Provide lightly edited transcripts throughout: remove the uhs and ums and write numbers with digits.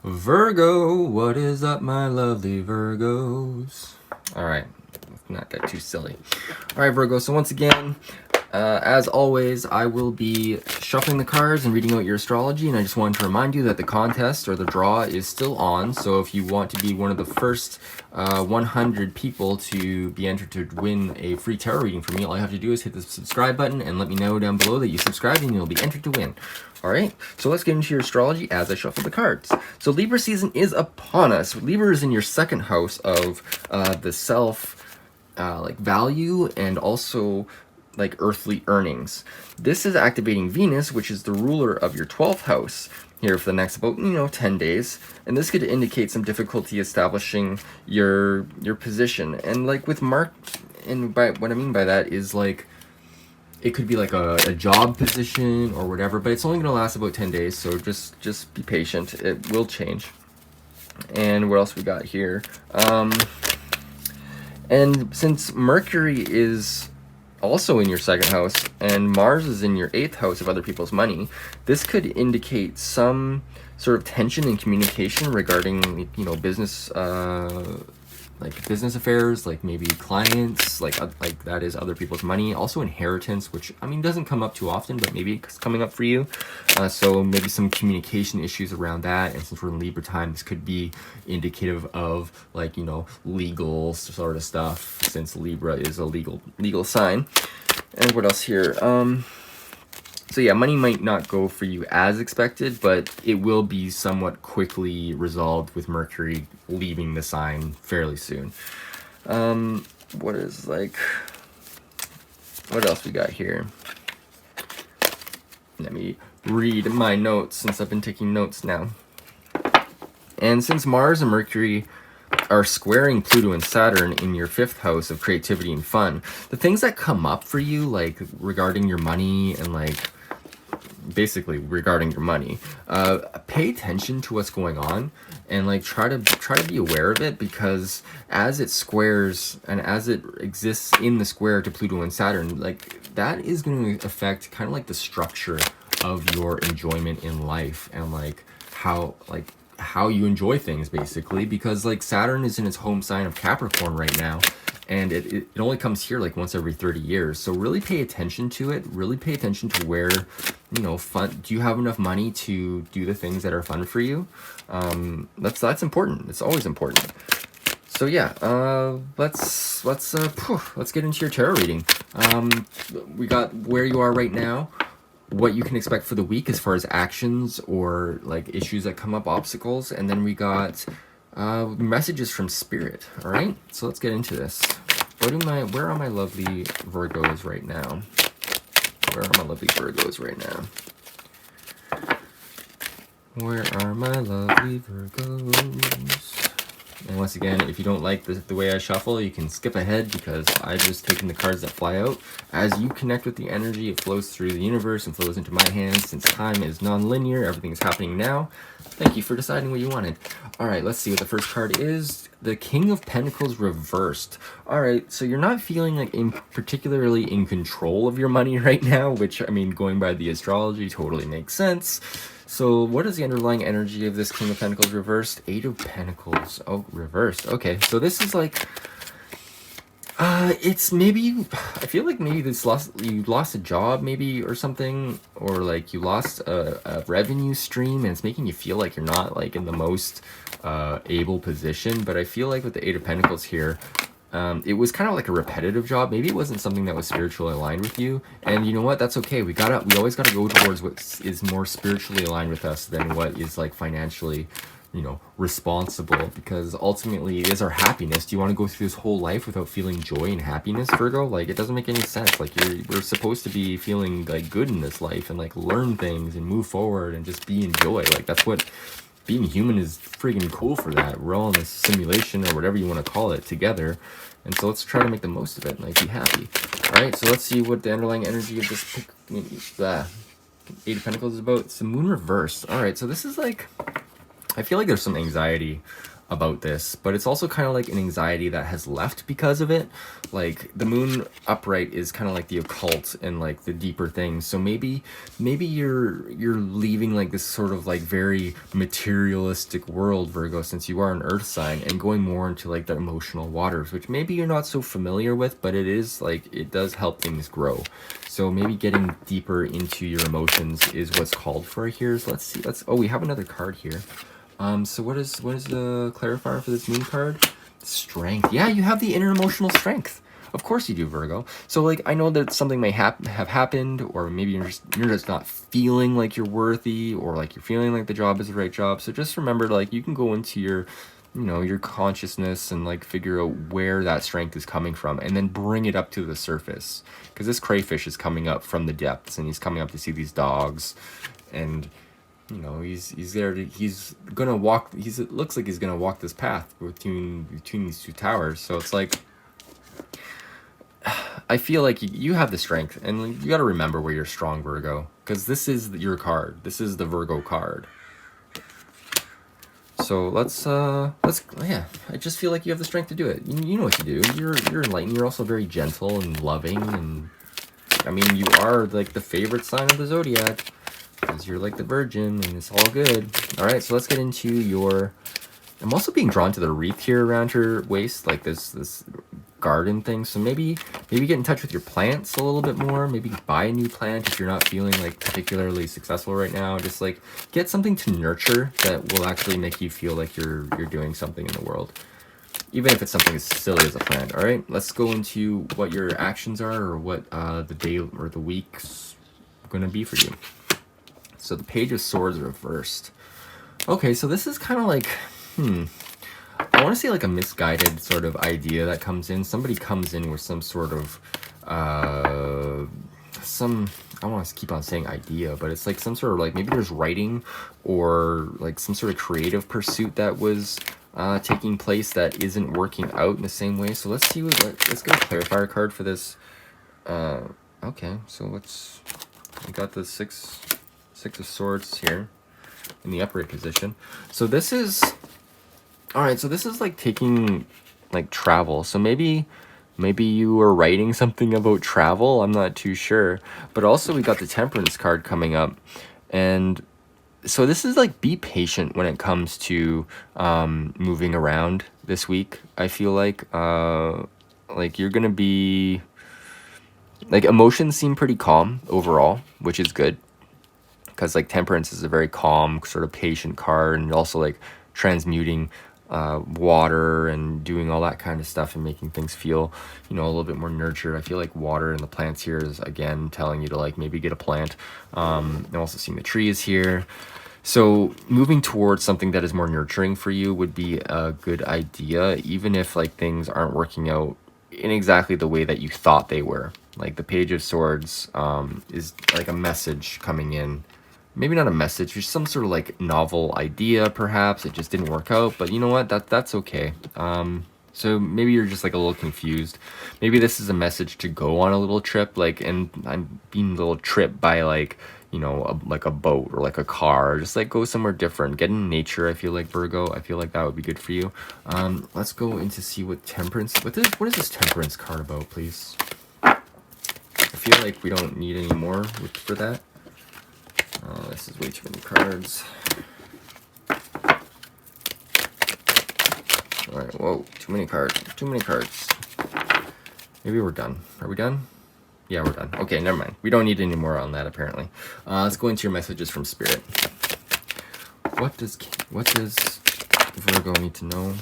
Virgo, what is up, my lovely Virgos? All right, let's not get too silly. All right, Virgo, so once again, as always, I will be shuffling the cards and reading out your astrology, and I just wanted to remind you that the contest or the draw is still on, so if you want to be one of the first 100 people to be entered to win a free tarot reading from me, all you have to do is hit the subscribe button and let me know down below that you subscribed and you'll be entered to win. Alright, so let's get into your astrology as I shuffle the cards. So Libra season is upon us. Libra is in your second house of the self like value and also like earthly earnings. This is activating Venus, which is the ruler of your 12th house here for the next about 10 days, and this could indicate some difficulty establishing your position. And like with Mark, and by what I mean by that is like it could be like a job position or whatever, but it's only going to last about 10 days, so just be patient. It will change. And what else we got here? And since Mercury is also in your second house and Mars is in your 8th house of other people's money, this could indicate some sort of tension in communication regarding business like business affairs, like maybe clients, like that is other people's money. Also inheritance, which I mean doesn't come up too often, but maybe it's coming up for you. So maybe some communication issues around that. And since we're in Libra time, this could be indicative of like legal sort of stuff, since Libra is a legal sign. And what else here? So yeah, money might not go for you as expected, but it will be somewhat quickly resolved with Mercury leaving the sign fairly soon. What else we got here? Let me read my notes since I've been taking notes now. And since Mars and Mercury are squaring Pluto and Saturn in your 5th house of creativity and fun, the things that come up for you, like regarding your money and like basically regarding your money, pay attention to what's going on and like try to be aware of it, because as it squares and as it exists in the square to Pluto and Saturn, like that is going to affect kind of like the structure of your enjoyment in life and like how you enjoy things, basically, because like Saturn is in its home sign of Capricorn right now, and it only comes here like once every 30 years. So really pay attention to it. Really pay attention to where, fun. Do you have enough money to do the things that are fun for you? That's important. It's always important. So yeah, let's get into your tarot reading. We got where you are right now, what you can expect for the week as far as actions or like issues that come up, obstacles, and then we got messages from Spirit. All right, so let's get into this. Where are my lovely Virgos right now? Where are my lovely Virgos right now? Where are my lovely Virgos? And once again, if you don't like the way I shuffle, you can skip ahead, because I've just taken the cards that fly out. As you connect with the energy, it flows through the universe and flows into my hands. Since time is non-linear, everything is happening now. Thank you for deciding what you wanted. All right, let's see what the first card is. The King of Pentacles reversed. All right, so you're not feeling like particularly in control of your money right now, which, I mean, going by the astrology totally makes sense. So what is the underlying energy of this King of Pentacles reversed? 8 of Pentacles. Oh, reversed. Okay, so this is like, it's maybe, I feel like maybe you lost a job maybe or something, or like you lost a revenue stream and it's making you feel like you're not like in the most able position. But I feel like with the 8 of Pentacles here, it was kind of like a repetitive job. Maybe it wasn't something that was spiritually aligned with you, and you know what, that's okay. We always gotta go towards what is more spiritually aligned with us than what is like financially responsible, because ultimately it is our happiness. Do you want to go through this whole life without feeling joy and happiness, Virgo? Like, it doesn't make any sense. Like, we're supposed to be feeling like good in this life and like learn things and move forward and just be in joy. Like, that's what being human is friggin' cool for. That we're all in this simulation or whatever you want to call it together, and so let's try to make the most of it and like be happy. All right, so let's see what the underlying energy of this 8 of Pentacles is about. It's the Moon reversed. All right, so this is like, I feel like there's some anxiety about this, but it's also kind of like an anxiety that has left because of it. Like the moon upright is kind of like the occult and like the deeper things. So maybe you're leaving like this sort of like very materialistic world, Virgo, since you are an earth sign, and going more into like the emotional waters, which maybe you're not so familiar with, but it is like, it does help things grow. So maybe getting deeper into your emotions is what's called for here. So let's see. Oh, we have another card here. So what is the clarifier for this moon card? Strength. Yeah, you have the inner emotional strength. Of course you do, Virgo. So like, I know that something may have happened, or maybe you're just not feeling like you're worthy, or like you're feeling like the job is the right job. So just remember, like, you can go into your, you know, your consciousness and like figure out where that strength is coming from, and then bring it up to the surface. Because this crayfish is coming up from the depths, and he's coming up to see these dogs, and you know, he's there to, he's gonna walk, it looks like he's gonna walk this path between these two towers. So it's like, I feel like you have the strength, and you got to remember where you're strong, Virgo, because this is your card. This is the Virgo card. So let's yeah, I just feel like you have the strength to do it. You know what you do. You're enlightened. You're also very gentle and loving, and I mean, you are like the favorite sign of the zodiac, because you're like the Virgin, and it's all good. All right, so let's get into your. I'm also being drawn to the wreath here around her waist, like this garden thing. So maybe get in touch with your plants a little bit more. Maybe buy a new plant if you're not feeling like particularly successful right now. Just like get something to nurture that will actually make you feel like you're doing something in the world, even if it's something as silly as a plant. All right, let's go into what your actions are, or what the day or the week's gonna be for you. So the Page of Swords reversed. Okay, so this is kind of like, I want to say like a misguided sort of idea that comes in. Somebody comes in with some sort of, I don't want to keep on saying idea, but it's like some sort of like, maybe there's writing or like some sort of creative pursuit that was taking place that isn't working out in the same way. So let's see let's get a clarifier card for this. Okay, so we got the Six of Swords here in the upright position. So this is, all right, so this is like taking like travel. So maybe you were writing something about travel. I'm not too sure. But also we got the Temperance card coming up. And so this is like, be patient when it comes to moving around this week. I feel like you're going to be, like, emotions seem pretty calm overall, which is good. Because like Temperance is a very calm, sort of patient card, and also like transmuting water and doing all that kind of stuff and making things feel, you know, a little bit more nurtured. I feel like water and the plants here is again telling you to like maybe get a plant. And also seeing the trees here. So moving towards something that is more nurturing for you would be a good idea, even if like things aren't working out in exactly the way that you thought they were. Like the Page of Swords is like a message coming in. Maybe not a message, just some sort of like novel idea, perhaps. It just didn't work out, but you know what? That's okay. So maybe you're just like a little confused. Maybe this is a message to go on a little trip, like, and I'm being a little trip by like, you know, like a boat or like a car, just like go somewhere different, get in nature. I feel like, Virgo, I feel like that would be good for you. Let's go in to see what Temperance, what is this Temperance card about, please? I feel like we don't need any more for that. This is way too many cards. Alright, whoa, too many cards. Maybe we're done. Are we done? Yeah, we're done. Okay, never mind. We don't need any more on that, apparently. Let's go into your messages from Spirit. What does Virgo need to know?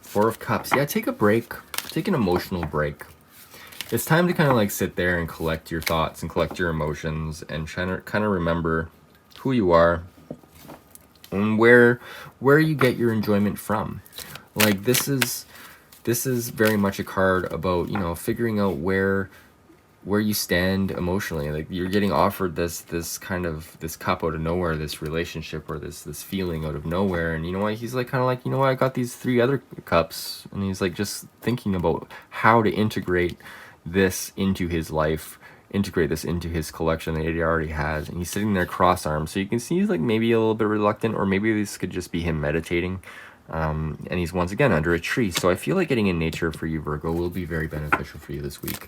Four of Cups. Yeah, take a break. Take an emotional break. It's time to kind of like sit there and collect your thoughts and collect your emotions and kind of remember who you are and where you get your enjoyment from. Like this is very much a card about, you know, figuring out where you stand emotionally. Like you're getting offered this cup out of nowhere, this relationship or this feeling out of nowhere, and you know what, he's like kind of like, you know what, I got these 3 other cups, and he's like just thinking about how to integrate this into his life, integrate this into his collection that he already has, and he's sitting there cross-armed, so you can see he's like maybe a little bit reluctant, or maybe this could just be him meditating. And he's once again under a tree. So I feel like getting in nature for you, Virgo, will be very beneficial for you this week.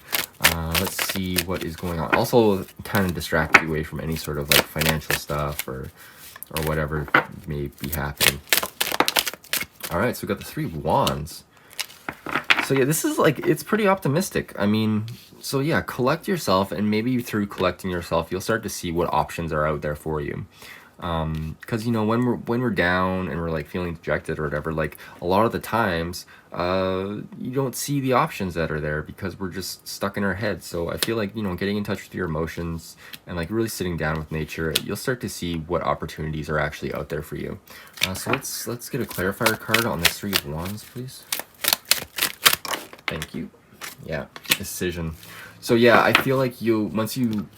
Let's see what is going on. Also, kind of distract you away from any sort of like financial stuff or whatever may be happening. All right, so we got the 3 of Wands. So yeah, this is like, it's pretty optimistic. I mean, so yeah, collect yourself, and maybe through collecting yourself, you'll start to see what options are out there for you. Because, you know, when we're down and we're like feeling dejected or whatever, like a lot of the times, you don't see the options that are there because we're just stuck in our head. So I feel like, you know, getting in touch with your emotions and like really sitting down with nature, you'll start to see what opportunities are actually out there for you. So let's get a clarifier card on this 3 of Wands, please. Thank you. Yeah, decision. So yeah, I feel like once you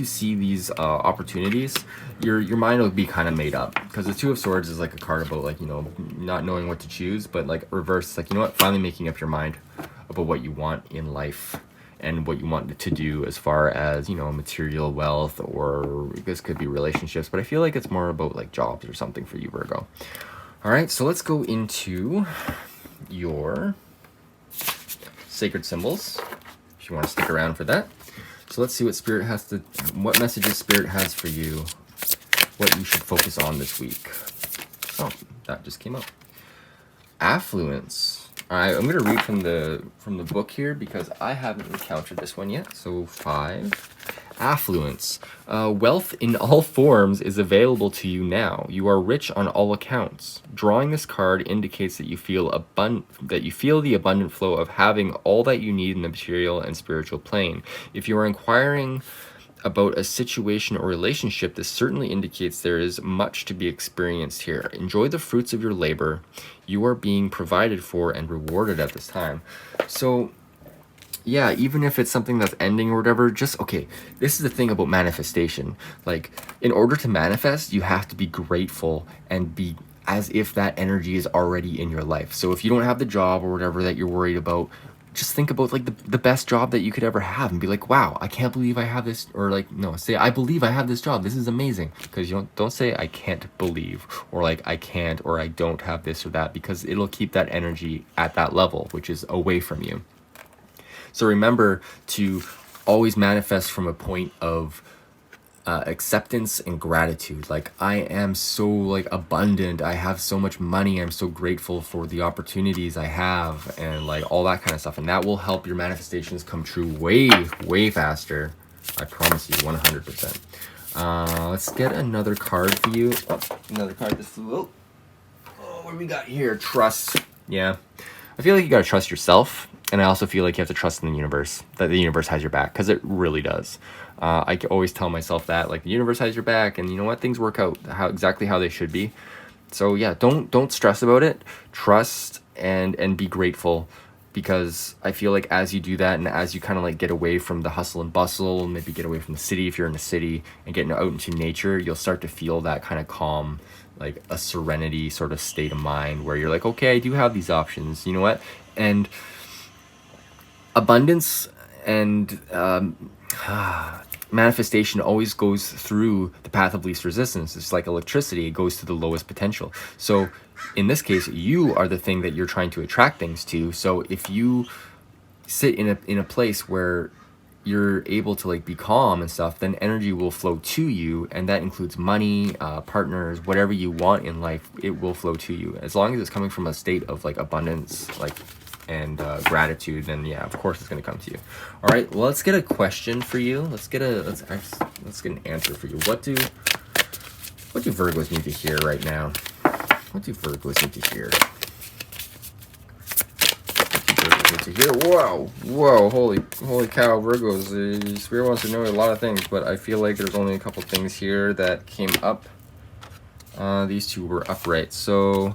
see these opportunities, your mind will be kind of made up, because the 2 of Swords is like a card about like, you know, not knowing what to choose, but like reverse, like, you know what, finally making up your mind about what you want in life and what you want to do as far as, you know, material wealth, or this could be relationships, but I feel like it's more about like jobs or something for you, Virgo. All right, so let's go into your sacred symbols, if you want to stick around for that. So let's see what messages Spirit has for you, what you should focus on this week. Oh, that just came up. Affluence. All right, I'm gonna read from the book here because I haven't encountered this one yet. So 5. Affluence. Wealth in all forms is available to you now. You are rich on all accounts. Drawing this card indicates that you feel the abundant flow of having all that you need in the material and spiritual plane. If you are inquiring about a situation or relationship, this certainly indicates there is much to be experienced here. Enjoy the fruits of your labor. You are being provided for and rewarded at this time. So yeah, even if it's something that's ending or whatever, just, okay, this is the thing about manifestation. Like, in order to manifest, you have to be grateful and be as if that energy is already in your life. So if you don't have the job or whatever that you're worried about, just think about like the best job that you could ever have and be like, wow, I can't believe I have this. Or like, no, say, I believe I have this job. This is amazing. Because you don't say I can't believe, or like I can't, or I don't have this or that, because it'll keep that energy at that level, which is away from you. So remember to always manifest from a point of acceptance and gratitude. Like, I am so like abundant. I have so much money. I'm so grateful for the opportunities I have, and like all that kind of stuff. And that will help your manifestations come true way, way faster. I promise you, 100%. Let's get another card for you. Oh, another card. Oh, what do we got here? Trust. Yeah. I feel like you gotta trust yourself. And I also feel like you have to trust in the universe, that the universe has your back, because it really does. I always tell myself that, like, the universe has your back, and you know what, things work out exactly how they should be. So yeah, don't stress about it. Trust and be grateful, because I feel like as you do that, and as you kind of like get away from the hustle and bustle, maybe get away from the city if you're in the city, and get out into nature, you'll start to feel that kind of calm, like a serenity sort of state of mind where you're like, okay, I do have these options. You know what? And abundance and manifestation always goes through the path of least resistance. It's like electricity, it goes to the lowest potential. So in this case, you are the thing that you're trying to attract things to. So if you sit in a place where you're able to like be calm and stuff, then energy will flow to you, and that includes money, partners, whatever you want in life, it will flow to you, as long as it's coming from a state of like abundance, like, and gratitude. Then yeah, of course it's going to come to you. All right, well, let's get a question for you. Let's get an answer for you. What do Virgos need to hear right now? What do Virgos need to hear? Whoa, holy cow, Virgos. Spirit wants to know a lot of things, but I feel like there's only a couple things here that came up. These two were upright. So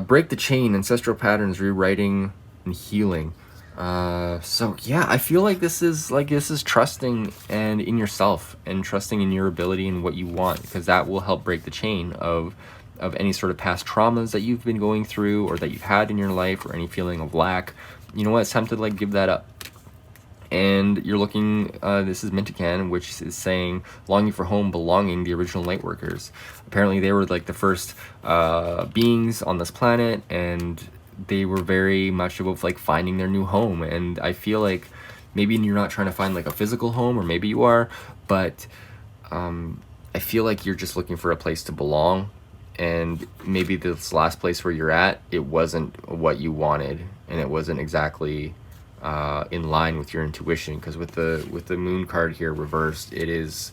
break the chain, ancestral patterns, rewriting and healing. So yeah, I feel like this is trusting and in yourself, and trusting in your ability and what you want, because that will help break the chain of any sort of past traumas that you've been going through or that you've had in your life, or any feeling of lack. You know what? It's time to like give that up. And you're looking, this is Mintakan, which is saying longing for home, belonging, the original lightworkers. Apparently they were like the first beings on this planet, and they were very much about like finding their new home. And I feel like maybe you're not trying to find like a physical home, or maybe you are, but I feel like you're just looking for a place to belong. And maybe this last place where you're at, it wasn't what you wanted, and it wasn't exactly in line with your intuition, because with the moon card here reversed, it is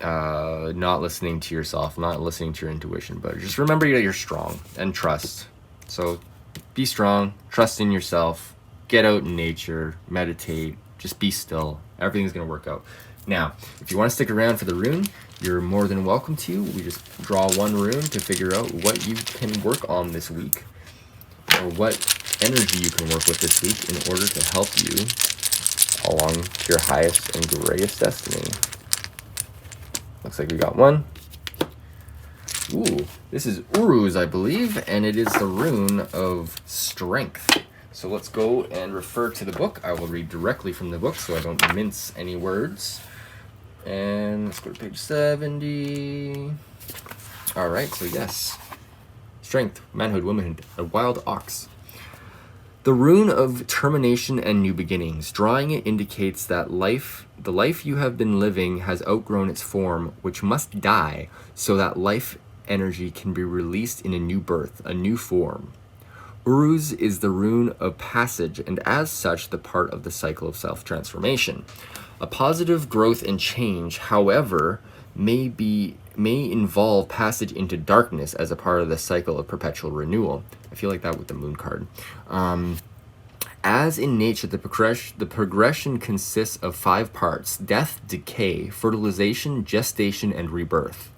not listening to yourself, not listening to your intuition. But just remember that you're strong, and trust. So be strong, trust in yourself, get out in nature, meditate, just be still. Everything's gonna work out. Now, if you want to stick around for the rune, you're more than welcome to. We just draw one rune to figure out what you can work on this week, or what energy you can work with this week in order to help you along to your highest and greatest destiny. Looks like we got one. Ooh, this is Uruz, I believe, and it is the rune of strength. So let's go and refer to the book. I will read directly from the book so I don't mince any words. And let's go to page 70. All right, so yes. Strength, manhood, womanhood, a wild ox. The rune of termination and new beginnings. Drawing it indicates that the life you have been living has outgrown its form, which must die, so that life energy can be released in a new birth, a new form. Uruz is the rune of passage, and as such, the part of the cycle of self-transformation. A positive growth and change, however, may involve passage into darkness as a part of the cycle of perpetual renewal. I feel like that with the moon card. As in nature, the progression consists of 5 parts: death, decay, fertilization, gestation, and rebirth.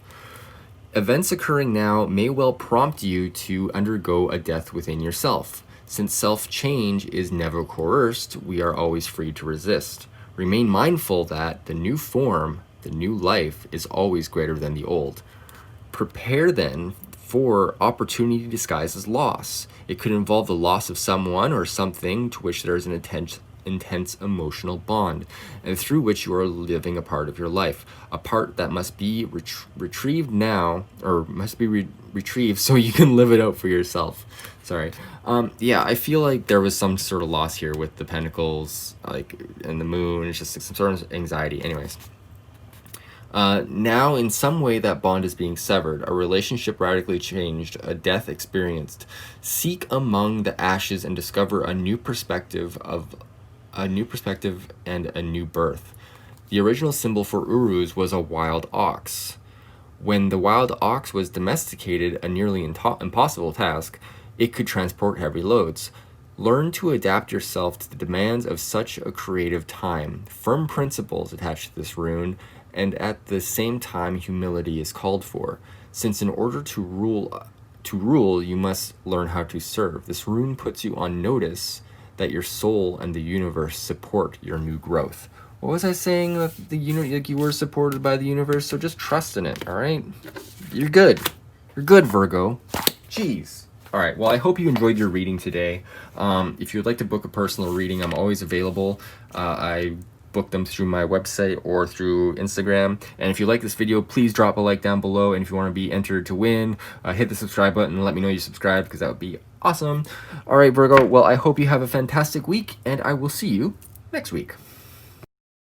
Events occurring now may well prompt you to undergo a death within yourself. Since self-change is never coerced, we are always free to resist. Remain mindful that the new form, the new life, is always greater than the old. Prepare then for opportunity disguised as loss. It could involve the loss of someone or something to which there is an intense emotional bond, and through which you are living a part of your life, a part that must be retrieved now, or must be retrieved so you can live it out for yourself. Sorry. Yeah, I feel like there was some sort of loss here with the pentacles, like, and the moon. It's just like some sort of anxiety. Anyways. Now, in some way, that bond is being severed, a relationship radically changed, a death experienced. Seek among the ashes and discover a new perspective and a new birth. The original symbol for Uruz was a wild ox. When the wild ox was domesticated, a nearly impossible task, it could transport heavy loads. Learn to adapt yourself to the demands of such a creative time. Firm principles attached to this rune, and at the same time humility is called for, since in order to rule you must learn how to serve. This rune puts you on notice that your soul and the universe support your new growth. What was I saying? That like you were supported by the universe, so just trust in it, all right? You're good. You're good, Virgo. Jeez. All right, well, I hope you enjoyed your reading today. If you would like to book a personal reading, I'm always available. I book them through my website or through Instagram. And if you like this video, please drop a like down below. And if you want to be entered to win, hit the subscribe button and let me know you subscribed, because that would be awesome. All right, Virgo, well, I hope you have a fantastic week, and I will see you next week.